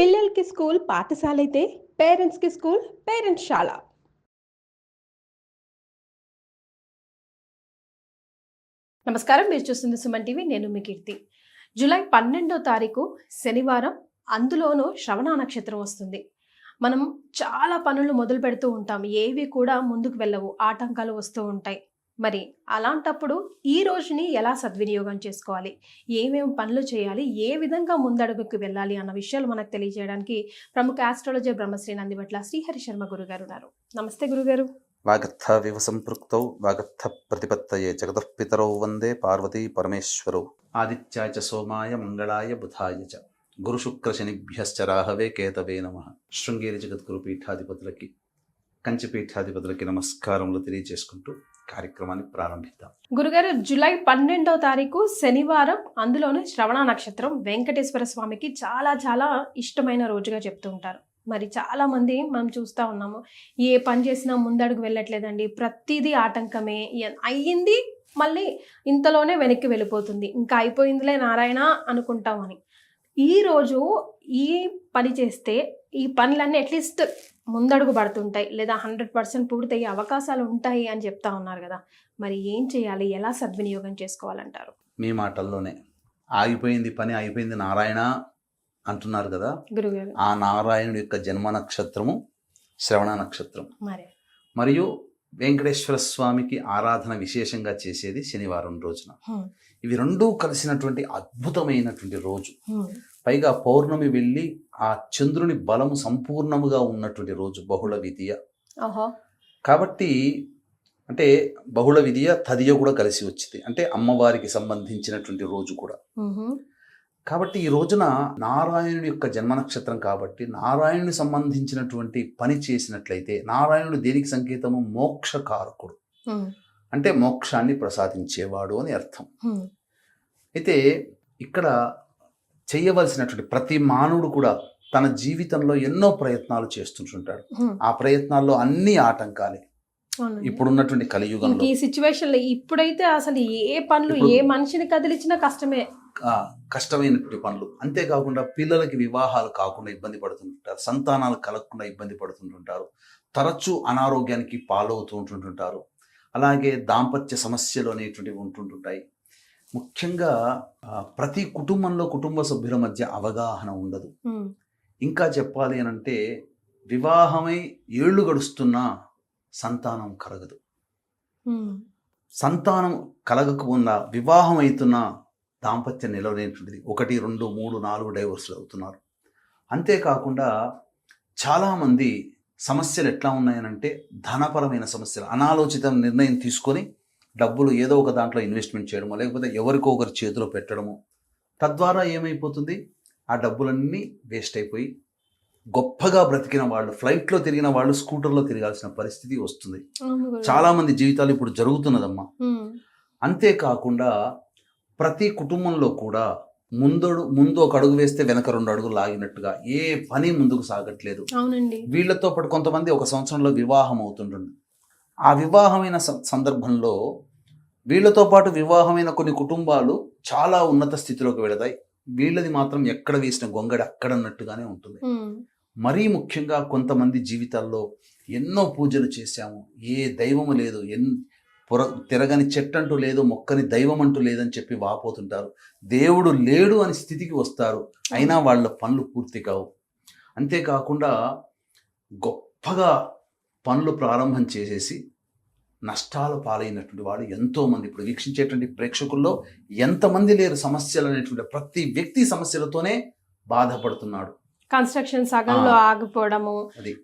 పిల్లలకి స్కూల్ పాఠశాల అయితే పేరెంట్స్కి స్కూల్ పేరెంట్స్ శాల. నమస్కారం, మీరు చూస్తుంది సుమన్ టీవీ. నేను మీ కీర్తి. జూలై 12వ తారీఖు శనివారం, అందులోనూ శ్రవణ నక్షత్రం వస్తుంది. మనం చాలా పనులు మొదలు పెడుతూ ఉంటాం, ఏవి కూడా ముందుకు వెళ్ళవు, ఆటంకాలు వస్తూ ఉంటాయి. మరి అలాంటప్పుడు ఈ రోజుని ఎలా సద్వినియోగం చేసుకోవాలి, ఏమేమి పనులు చేయాలి, ఏ విధంగా ముందడుగుకు వెళ్ళాలి అన్న విషయాలు మనకు తెలియజేయడానికి ప్రముఖ ఆస్ట్రాలజర్ బ్రహ్మశ్రీ నందిబట్ల శ్రీహరి శర్మ గురుగారు ఉన్నారు. నమస్తే గురుగారు. వాగర్థ వివ సంపృక్తౌ వాగర్థ ప్రతిపత్తయే జగతః పితరౌ వందే పార్వతీ పరమేశ్వరౌ. ఆదిత్యాయ చ సోమాయ మంగళాయ బుధాయ చ గురు శుక్ర శనిభ్యశ్చ రాహవే కేతవే నమః. శృంగేరి జగద్గురు పీఠాధిపతులకి, కంచి పీఠాధిపతులకి నమస్కారములు తెలియజేసుకుంటూ కార్యక్రమాన్ని ప్రారంభిద్దాం. గురుగారు, జూలై 12వ తారీఖు శనివారం, అందులోనూ శ్రవణ నక్షత్రం వెంకటేశ్వర స్వామికి చాలా చాలా ఇష్టమైన రోజుగా చెప్తూ ఉంటారు. మరి చాలా మంది మనం చూస్తూ ఉన్నాము, ఏ పని చేసినా ముందడుగు వెళ్ళట్లేదండి, ప్రతిదీ ఆటంకమే, అయ్యింది మళ్ళీ ఇంతలోనే వెనక్కి వెళ్ళిపోతుంది, ఇంకా అయిపోయిందిలే నారాయణ అనుకుంటామని. ఈరోజు ఈ పని చేస్తే ఈ పనులన్నీ అట్లీస్ట్ ముందడుగు పడుతుంటాయి, లేదా 100% పూర్తయ్యే అవకాశాలు ఉంటాయి అని చెప్తా ఉన్నారు కదా. మరి ఏం చేయాలి, ఎలా సద్వినియోగం చేసుకోవాలంటారు? మీ మాటల్లోనే ఆగిపోయింది పని, అయిపోయింది నారాయణ అంటున్నారు కదా. గురుగారు, ఆ నారాయణుడి యొక్క జన్మ నక్షత్రము శ్రవణ నక్షత్రం. మరియు వెంకటేశ్వర స్వామికి ఆరాధన విశేషంగా చేసేది శనివారం రోజున. ఇవి రెండూ కలిసినటువంటి అద్భుతమైనటువంటి రోజు. పైగా పౌర్ణమి వెళ్ళి ఆ చంద్రుని బలము సంపూర్ణముగా ఉన్నటువంటి రోజు, బహుళ విధియ. కాబట్టి అంటే బహుళ విధియ తదియ కూడా కలిసి వచ్చింది, అంటే అమ్మవారికి సంబంధించినటువంటి రోజు కూడా. కాబట్టి ఈ రోజున నారాయణుడి యొక్క జన్మ నక్షత్రం కాబట్టి నారాయణుని సంబంధించినటువంటి పని చేసినట్లయితే, నారాయణుడు దేనికి సంకేతము? మోక్షకారకుడు, అంటే మోక్షాన్ని ప్రసాదించేవాడు అని అర్థం. అయితే ఇక్కడ చేయవలసినటువంటి ప్రతి మానవుడు కూడా తన జీవితంలో ఎన్నో ప్రయత్నాలు చేస్తుంటాడు. ఆ ప్రయత్నాల్లో అన్ని ఆటంకాలే ఇప్పుడున్నటువంటి కలియుగంలో. ఈ సిచ్యువేషన్ లో ఇప్పుడైతే అసలు ఏ పనులు, ఏ మనిషిని కదిలించినా కష్టమే, కష్టమైనటువంటి పనులు. అంతేకాకుండా పిల్లలకి వివాహాలు కాకుండా ఇబ్బంది పడుతుంటారు, సంతానాలు కలగకుండా ఇబ్బంది పడుతుంటుంటారు, తరచూ అనారోగ్యానికి పాలవుతూ ఉంటుంటారు. అలాగే దాంపత్య సమస్యలు అనేటువంటివి ఉంటుంటాయి. ముఖ్యంగా ప్రతి కుటుంబంలో కుటుంబ సభ్యుల మధ్య అవగాహన ఉండదు. ఇంకా చెప్పాలి అని అంటే, వివాహమై ఏళ్ళు గడుస్తున్నా సంతానం కలగదు, సంతానం కలగకుండా వివాహం అవుతున్నా దాంపత్యం నిలవలేనటువంటిది. 1, 2, 3, 4 డైవర్స్లు అవుతున్నారు. అంతేకాకుండా చాలామంది సమస్యలు ఎట్లా ఉన్నాయనంటే, ధనపరమైన సమస్యలు. అనాలోచిత నిర్ణయం తీసుకొని డబ్బులు ఏదో ఒక దాంట్లో ఇన్వెస్ట్మెంట్ చేయడమో, లేకపోతే ఎవరికో ఒకరి చేతిలో పెట్టడము, తద్వారా ఏమైపోతుంది, ఆ డబ్బులన్నీ వేస్ట్ అయిపోయి గొప్పగా బ్రతికిన వాళ్ళు, ఫ్లైట్లో తిరిగిన వాళ్ళు స్కూటర్లో తిరగాల్సిన పరిస్థితి వస్తుంది. చాలామంది జీవితాలు ఇప్పుడు జరుగుతున్నదమ్మా. అంతేకాకుండా ప్రతి కుటుంబంలో కూడా ముందు ఒక అడుగు వేస్తే వెనక 2 అడుగులు లాగినట్టుగా ఏ పని ముందుకు సాగట్లేదు. వీళ్లతో పాటు కొంతమంది 1 సంవత్సరంలో వివాహం అవుతుంటుంది. ఆ వివాహమైన సందర్భంలో వీళ్లతో పాటు వివాహమైన కొన్ని కుటుంబాలు చాలా ఉన్నత స్థితిలోకి వెళతాయి, వీళ్ళది మాత్రం ఎక్కడ వేసిన గొంగడి అక్కడన్నట్టుగానే ఉంటుంది. మరీ ముఖ్యంగా కొంతమంది జీవితాల్లో ఎన్నో పూజలు చేశాము, ఏ దైవము లేదు, తిరగని చెట్టంటూ లేదు, మొక్కని దైవం అంటూ లేదని చెప్పి వాపోతుంటారు. దేవుడు లేడు అని స్థితికి వస్తారు, అయినా వాళ్ళ పనులు పూర్తి కావు. అంతేకాకుండా గొప్పగా పనులు ప్రారంభం చేసేసి నష్టాల పాలైనటువంటి వాళ్ళు ఎంతోమంది. ఇప్పుడు వీక్షించేటువంటి ప్రేక్షకుల్లో ఎంతమంది లేరు సమస్యలు అనేటువంటి, ప్రతి వ్యక్తి సమస్యలతోనే బాధపడుతున్నాడు. కన్స్ట్రక్షన్ సగంలో ఆగిపోవడము,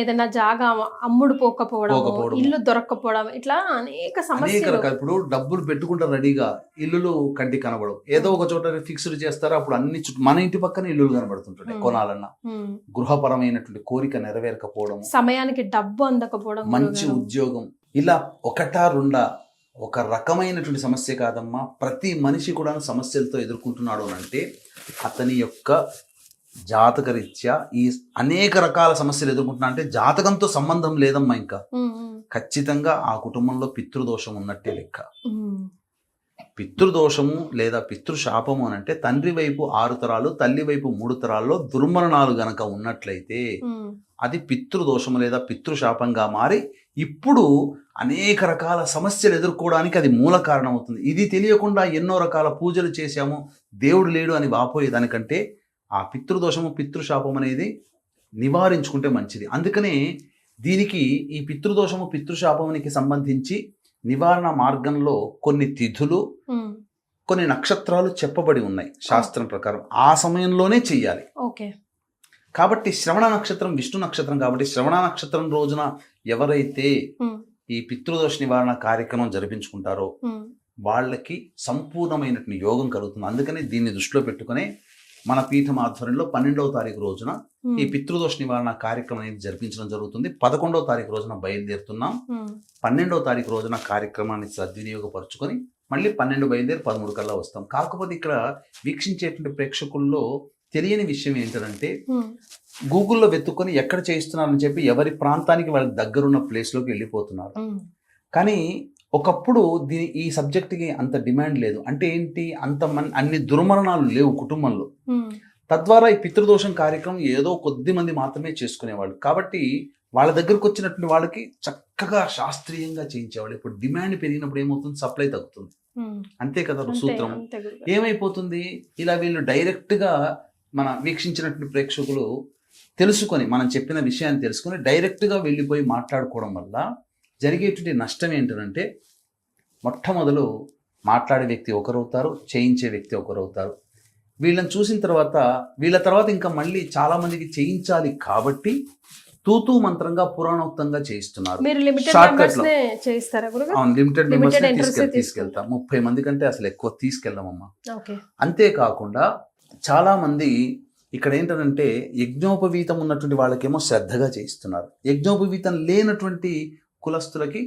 ఏదైనా జాగా అమ్ముడు పోకపోవడము, ఇల్లు దొరక్కపోవడం, ఇట్లా అనేక సమస్యలు. ఇప్పుడు డబ్బులు పెట్టుకుంటే రెడీగా ఇల్లులు కంటికి కనబడవు, ఏదో ఒక చోట ఫిక్స్డ్ చేస్తారు, అప్పుడు అన్ని మన ఇంటి పక్కన ఇల్లులు కనబడుతుంటాయి. కొనాలన్నా గృహపరమైనటువంటి కోరిక నెరవేరకపోవడం, సమయానికి డబ్బు అందకపోవడం, మంచి ఉద్యోగం, ఇలా 1, 2 ఒక రకమైనటువంటి సమస్య కాదమ్మా. ప్రతి మనిషి కూడా సమస్యలతో ఎదుర్కొంటున్నాడు అంటే అతని యొక్క జాతకరీత్యా ఈ అనేక రకాల సమస్యలు ఎదుర్కొంటున్నా అంటే జాతకంతో సంబంధం లేదమ్మా. ఇంకా ఖచ్చితంగా ఆ కుటుంబంలో పితృదోషం ఉన్నట్టే లెక్క. పితృదోషము లేదా పితృశాపము అని అంటే తండ్రి వైపు 6 తరాలు తల్లి వైపు 3 తరాల్లో దుర్మరణాలు గనక ఉన్నట్లయితే అది పితృదోషము లేదా పితృశాపంగా మారి ఇప్పుడు అనేక రకాల సమస్యలు ఎదుర్కోవడానికి అది మూల కారణం అవుతుంది. ఇది తెలియకుండా ఎన్నో రకాల పూజలు చేశాము, దేవుడు లేడు అని వాపోయేదానికంటే ఆ పితృదోషము పితృశాపం అనేది నివారించుకుంటే మంచిది. అందుకనే దీనికి ఈ పితృదోషము పితృశాపమునికి సంబంధించి నివారణ మార్గంలో కొన్ని తిథులు కొన్ని నక్షత్రాలు చెప్పబడి ఉన్నాయి శాస్త్రం ప్రకారం. ఆ సమయంలోనే చెయ్యాలి. ఓకే. కాబట్టి శ్రవణ నక్షత్రం విష్ణు నక్షత్రం కాబట్టి శ్రవణ నక్షత్రం రోజున ఎవరైతే ఈ పితృదోష నివారణ కార్యక్రమం జరిపించుకుంటారో వాళ్ళకి సంపూర్ణమైనటువంటి యోగం కలుగుతుంది. అందుకని దీన్ని దృష్టిలో పెట్టుకుని మన పీఠం ఆధ్వర్యంలో 12వ తారీఖు రోజున ఈ పితృదోష నివారణ కార్యక్రమం అనేది జరిపించడం జరుగుతుంది. 11వ తారీఖు రోజున బయలుదేరుతున్నాం. 12వ తారీఖు రోజున కార్యక్రమాన్ని సద్వినియోగపరుచుకొని మళ్ళీ 12 బయలుదేరి 13 కల్లా వస్తాం. కాకపోతే ఇక్కడ వీక్షించేటువంటి ప్రేక్షకుల్లో తెలియని విషయం ఏంటంటే గూగుల్లో వెతుక్కొని ఎక్కడ చేయిస్తున్నారని చెప్పి ఎవరి ప్రాంతానికి వాళ్ళకి దగ్గరున్న ప్లేస్లోకి వెళ్ళిపోతున్నారు. కానీ ఒకప్పుడు ఈ సబ్జెక్ట్కి అంత డిమాండ్ లేదు. అంటే ఏంటి, అన్ని దుర్మరణాలు లేవు కుటుంబంలో. తద్వారా ఈ పితృదోషం కార్యక్రమం ఏదో కొద్ది మంది మాత్రమే చేసుకునేవాళ్ళు. కాబట్టి వాళ్ళ దగ్గరకు వచ్చినటువంటి వాళ్ళకి చక్కగా శాస్త్రీయంగా చేయించేవాళ్ళు. ఇప్పుడు డిమాండ్ పెరిగినప్పుడు ఏమవుతుంది, సప్లై తగ్గుతుంది. అంతే కదా సూత్రం. ఏమైపోతుంది, ఇలా వీళ్ళు డైరెక్ట్గా మన వీక్షించినటువంటి ప్రేక్షకులు తెలుసుకొని మనం చెప్పిన విషయాన్ని తెలుసుకొని డైరెక్ట్గా వెళ్ళిపోయి మాట్లాడుకోవడం వల్ల జరిగేటువంటి నష్టం ఏంటంటే మొట్టమొదలు మాట్లాడే వ్యక్తి ఒకరవుతారు, చేయించే వ్యక్తి ఒకరవుతారు. వీళ్ళని చూసిన తర్వాత వీళ్ళ తర్వాత ఇంకా మళ్ళీ చాలా మందికి చేయించాలి కాబట్టి తూతూ మంత్రంగా పురాణోక్తంగా చేయిస్తున్నారు. లిమిటెడ్ మెంబర్స్ తీసుకెళ్తాం. 30 మంది కంటే అసలు ఎక్కువ తీసుకెళ్దామమ్మా. అంతేకాకుండా చాలా మంది ఇక్కడ ఏంటంటే యజ్ఞోపవీతం ఉన్నటువంటి వాళ్ళకేమో శ్రద్ధగా చేయిస్తున్నారు. యజ్ఞోపవీతం లేనటువంటి కులస్తులకి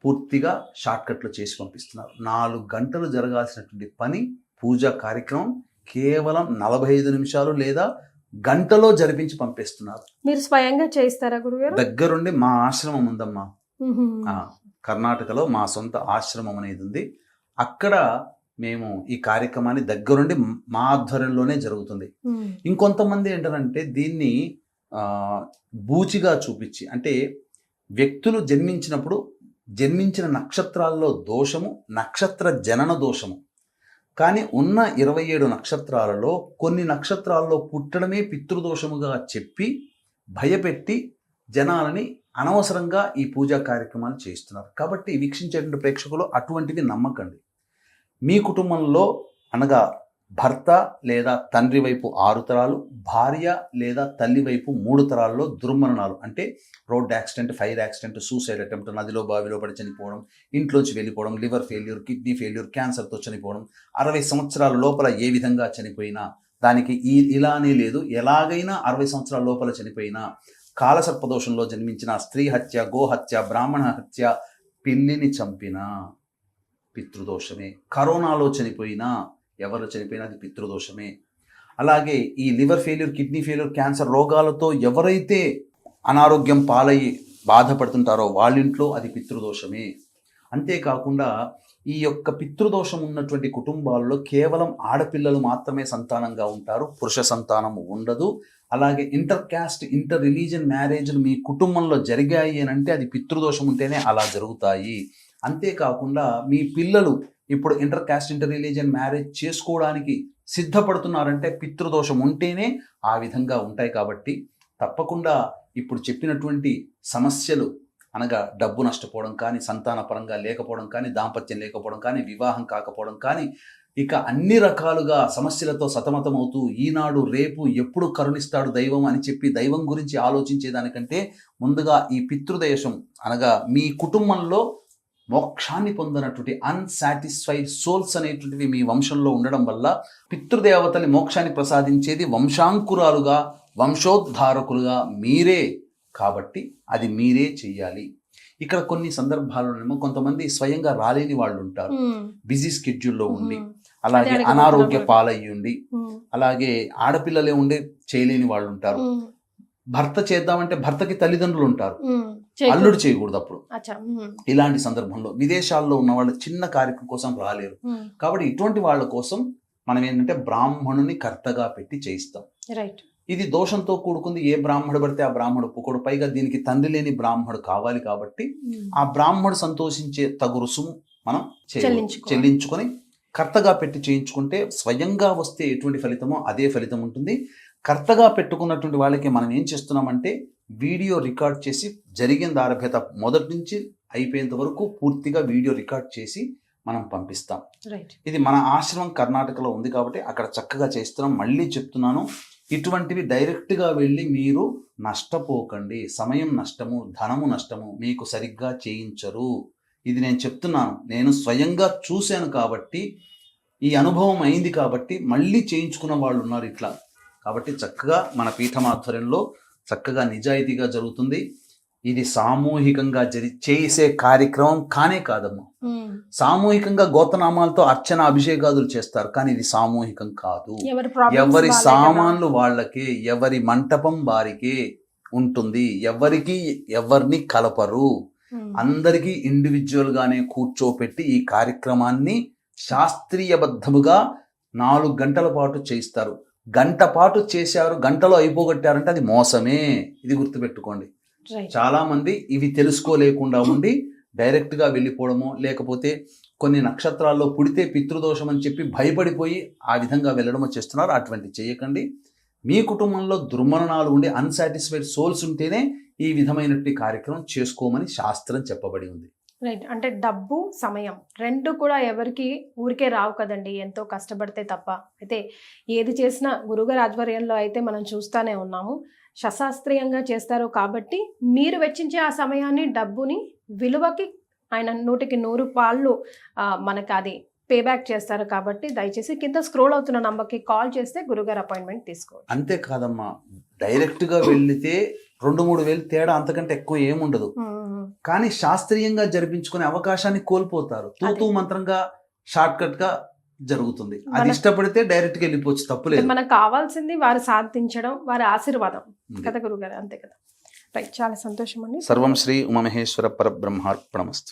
పూర్తిగా షార్ట్కట్లు చేసి పంపిస్తున్నారు. 4 గంటలు జరగాల్సినటువంటి పని పూజా కార్యక్రమం కేవలం 45 నిమిషాలు లేదా గంటలో జరిపించి పంపిస్తున్నారు. మీరు స్వయంగా చేయిస్తారా గురుగారు? దగ్గరుండి మా ఆశ్రమం ఉందమ్మా. కర్ణాటకలో మా సొంత ఆశ్రమం అనేది ఉంది. అక్కడ మేము ఈ కార్యక్రమాన్ని దగ్గరుండి మా ఆధ్వర్యంలోనే జరుగుతుంది. ఇంకొంతమంది ఏంటంటే దీన్ని బూచిగా చూపించి, అంటే వ్యక్తులు జన్మించినప్పుడు జన్మించిన నక్షత్రాల్లో దోషము నక్షత్ర జనన దోషము. కానీ ఉన్న 27 నక్షత్రాలలో కొన్ని నక్షత్రాల్లో పుట్టడమే పితృదోషముగా చెప్పి భయపెట్టి జనాలని అనవసరంగా ఈ పూజా కార్యక్రమాలు చేస్తున్నారు. కాబట్టి వీక్షించేటువంటి ప్రేక్షకులు అటువంటివి నమ్మకండి. మీ కుటుంబంలో అనగా భర్త లేదా తండ్రి వైపు 6 తరాలు, భార్య లేదా తల్లి వైపు 3 తరాల్లో దుర్మరణాలు, అంటే road accident, fire accident, suicide attempt, నదిలో బావిలో పడి చనిపోవడం, ఇంట్లోంచి వెళ్ళిపోవడం, లివర్ ఫెయిల్యూర్, కిడ్నీ ఫెయిల్యూర్, క్యాన్సర్తో చనిపోవడం, 60 సంవత్సరాల లోపల ఏ విధంగా చనిపోయినా దానికి ఇలానే లేదు, ఎలాగైనా 60 సంవత్సరాల లోపల చనిపోయినా, కాలసర్పదోషంలో జన్మించిన, స్త్రీ హత్య, గోహత్య, బ్రాహ్మణ హత్య, పిల్లిని చంపినా పితృదోషమే. కరోనాలో చనిపోయినా, ఎవరు చనిపోయినా అది పితృదోషమే. అలాగే ఈ liver failure, kidney failure, cancer రోగాలతో ఎవరైతే అనారోగ్యం పాలయ్యి బాధపడుతుంటారో వాళ్ళ ఇంట్లో అది పితృదోషమే. అంతేకాకుండా ఈ యొక్క పితృదోషం ఉన్నటువంటి కుటుంబాల్లో కేవలం ఆడపిల్లలు మాత్రమే సంతానంగా ఉంటారు, పురుష సంతానం ఉండదు. అలాగే ఇంటర్ క్యాస్ట్, ఇంటర్ రిలీజియన్ మ్యారేజ్లు మీ కుటుంబంలో జరిగాయి అని అంటే అది పితృదోషం ఉంటేనే అలా జరుగుతాయి. అంతేకాకుండా మీ పిల్లలు ఇప్పుడు inter caste, inter religion marriage చేసుకోవడానికి సిద్ధపడుతున్నారంటే పితృదోషం ఉంటేనే ఆ విధంగా ఉంటాయి. కాబట్టి తప్పకుండా ఇప్పుడు చెప్పినటువంటి సమస్యలు అనగా డబ్బు నష్టపోవడం కానీ, సంతాన పరంగా లేకపోవడం కానీ, దాంపత్యం లేకపోవడం కానీ, వివాహం కాకపోవడం కానీ, ఇక అన్ని రకాలుగా సమస్యలతో సతమతమవుతూ ఈనాడు రేపు ఎప్పుడు కరుణిస్తాడు దైవం అని చెప్పి దైవం గురించి ఆలోచించేదానికంటే ముందుగా ఈ పితృదేశం అనగా మీ కుటుంబంలో మోక్షాన్ని పొందినటువంటి అన్సాటిస్ఫైడ్ సోల్స్ అనేటువంటివి మీ వంశంలో ఉండడం వల్ల పితృదేవతని మోక్షాన్ని ప్రసాదించేది వంశాంకురాలుగా, వంశోద్ధారకులుగా మీరే. కాబట్టి అది మీరే చెయ్యాలి. ఇక్కడ కొన్ని సందర్భాల్లోనేమో కొంతమంది స్వయంగా రాలేని వాళ్ళు ఉంటారు, బిజీ స్కెడ్యూల్లో ఉండి, అలాగే అనారోగ్య పాలయ్యి ఉండి, అలాగే ఆడపిల్లలే ఉండి చేయలేని వాళ్ళు ఉంటారు. భర్త చేద్దామంటే భర్తకి తల్లిదండ్రులు ఉంటారు, చేయకూడదు. అల్లుడు చేయకూడదు అప్పుడు. అచ్చా. ఇలాంటి సందర్భంలో విదేశాల్లో ఉన్న వాళ్ళు చిన్న కార్యక్రమం కోసం రాలేరు. కాబట్టి ఇటువంటి వాళ్ళ కోసం మనం ఏంటంటే బ్రాహ్మణుని కర్తగా పెట్టి చేయిస్తాం. రైట్. ఇది దోషంతో కూడుకుంది. ఏ బ్రాహ్మడు పడితే ఆ బ్రాహ్మడు ఒప్పుకోడు. పైగా దీనికి తండ్రి లేని బ్రాహ్మడు కావాలి. కాబట్టి ఆ బ్రాహ్మడు సంతోషించే తగు రుసుము మనం చెల్లించుకొని కర్తగా పెట్టి చేయించుకుంటే స్వయంగా వస్తే ఎటువంటి ఫలితమో అదే ఫలితం ఉంటుంది. కర్తగా పెట్టుకున్నటువంటి వాళ్ళకి మనం ఏం చేస్తున్నామంటే వీడియో రికార్డ్ చేసి జరిగిన ఆరభ్యత మొదటి నుంచి అయిపోయేంత వరకు పూర్తిగా వీడియో రికార్డ్ చేసి మనం పంపిస్తాం. ఇది మన ఆశ్రమం కర్ణాటకలో ఉంది కాబట్టి అక్కడ చక్కగా చేస్తున్నాం. మళ్ళీ చెప్తున్నాను, ఇటువంటివి డైరెక్ట్గా వెళ్ళి మీరు నష్టపోకండి. సమయం నష్టము, ధనము నష్టము, మీకు సరిగ్గా చేయించరు. ఇది నేను చెప్తున్నాను, నేను స్వయంగా చూశాను కాబట్టి, ఈ అనుభవం అయింది కాబట్టి మళ్ళీ చేయించుకున్న వాళ్ళు ఉన్నారు ఇట్లా. కాబట్టి చక్కగా మన పీఠమాధ్వర్యంలో చక్కగా నిజాయితీగా జరుగుతుంది. ఇది సామూహికంగా చేసే కార్యక్రమం కానే కాదమ్మా. సామూహికంగా గోతనామాలతో అర్చన అభిషేకాదులు చేస్తారు, కానీ ఇది సామూహికం కాదు. ఎవరి సామాన్లు వాళ్ళకే, ఎవరి మంటపం వారికే ఉంటుంది. ఎవరిని కలపరు. అందరికీ ఇండివిజువల్ గానే కూర్చోపెట్టి ఈ కార్యక్రమాన్ని శాస్త్రీయబద్ధముగా 4 గంటల పాటు చేయిస్తారు. గంట పాటు చేశారు, గంటలో అయిపోగొట్టారంటే అది మోసమే. ఇది గుర్తుపెట్టుకోండి. చాలా మంది ఇవి తెలుసుకోలేకుండా ఉండి డైరెక్ట్ గా వెళ్ళిపోవడము, లేకపోతే కొన్ని నక్షత్రాల్లో పుడితే పితృదోషం అని చెప్పి భయపడిపోయి ఆ విధంగా వెళ్ళడమో చేస్తున్నారు. అటువంటి చేయకండి. మీ కుటుంబంలో దుర్మరణాలు ఉండి అన్సాటిస్ఫైడ్ సోల్స్ ఉంటేనే ఈ విధమైనటువంటి కార్యక్రమం చేసుకోమని శాస్త్రం చెప్పబడి ఉంది. రైట్. అంటే డబ్బు, సమయం రెండు కూడా ఎవరికి ఊరికే రావు కదండి, ఎంతో కష్టపడితే తప్ప. అయితే ఏది చేసినా గురుగారి ఆధ్వర్యంలో అయితే మనం చూస్తూనే ఉన్నాము, శాస్త్రీయంగా చేస్తారు. కాబట్టి మీరు వెచ్చించే ఆ సమయాన్ని, డబ్బుని విలువకి ఆయన 100కి 100 పాళ్ళు మనకు అది పేబ్యాక్ చేస్తారు. కాబట్టి దయచేసి కింద స్క్రోల్ అవుతున్న నంబర్కి కాల్ చేస్తే గురుగారు అపాయింట్మెంట్ తీసుకోవచ్చు. అంతేకాదమ్మా, డైరెక్ట్గా వెళితే 2-3 వేలు తేడా, అంతకంటే ఎక్కువ ఏముండదు. కానీ శాస్త్రీయంగా జరిపించుకునే అవకాశాన్ని కోల్పోతారు. తూతూ మంత్రంగా షార్ట్ కట్ గా జరుగుతుంది. అది ఇష్టపడితే డైరెక్ట్ గా వెళ్ళిపోవచ్చు, తప్పులేదు. మనకు కావాల్సింది వారు సాధించడం, వారి ఆశీర్వాదం కదా గురుగారు, అంతే కదా. రైట్. చాలా సంతోషం అండి. సర్వం శ్రీ ఉమామహేశ్వర పరబ్రహ్మార్పణమస్తు.